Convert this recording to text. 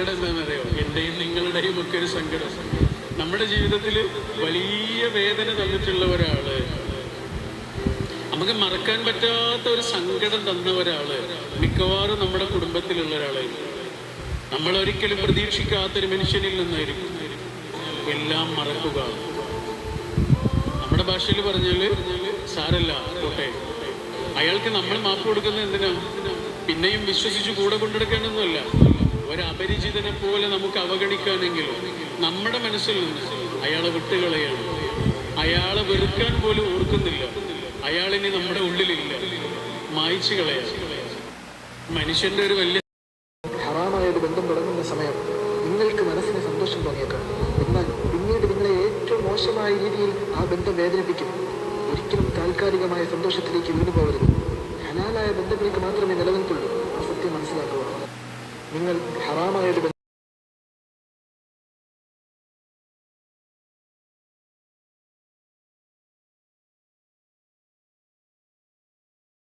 സങ്കടം എന്താണെന്നറിയോ? എൻ്റെയും നിങ്ങളുടെയും ഒക്കെ ഒരു സങ്കടം. നമ്മുടെ ജീവിതത്തിൽ വലിയ വേദന തന്നിട്ടുള്ള ഒരാള്, നമുക്ക് മറക്കാൻ പറ്റാത്ത ഒരു സങ്കടം തന്ന ഒരാള് മിക്കവാറും നമ്മുടെ കുടുംബത്തിലുള്ള ഒരാളായിരിക്കും. നമ്മൾ ഒരിക്കലും പ്രതീക്ഷിക്കാത്തൊരു മനുഷ്യനിൽ നിന്നായിരിക്കും. എല്ലാം മറക്കുക. നമ്മുടെ ഭാഷയിൽ പറഞ്ഞാല് സാരല്ല പോട്ടെ. അയാൾക്ക് നമ്മൾ മാപ്പ് കൊടുക്കുന്നത് എന്തിനാ? പിന്നെയും വിശ്വസിച്ച് കൂടെ കൊണ്ടെടുക്കേണ്ടതൊന്നുമല്ല. ഒരപരിചിതനെ പോലെ നമുക്ക് അവഗണിക്കാനെങ്കിലും നമ്മുടെ മനസ്സിൽ നിന്ന് അയാളെ വിട്ടുകളയാണ്. അയാളെ വെറുക്കാൻ പോലും ഓർക്കുന്നില്ല. അയാളിനി നമ്മുടെ ഉള്ളിലില്ല, മായ്ച്ചു കളയാ. മനുഷ്യന്റെ ഒരു വലിയ ഹറാമായ ഒരു ബന്ധം തുടങ്ങുന്ന സമയം നിങ്ങൾക്ക് മനസ്സിന് സന്തോഷം തോന്നിയേക്കാം. എന്നാൽ പിന്നീട് നിങ്ങളെ ഏറ്റവും മോശമായ രീതിയിൽ ആ ബന്ധം വേദനിപ്പിക്കും. ഒരിക്കലും താൽക്കാലികമായ സന്തോഷത്തിലേക്ക് വീണു പോകരുത്. ഹലാലായ ബന്ധങ്ങൾക്ക് മാത്രമേ നിലനിൽക്കുള്ളൂ. ആ സത്യം മനസ്സിലാക്കുക. നിങ്ങൾ ഹറാമായ ഒരു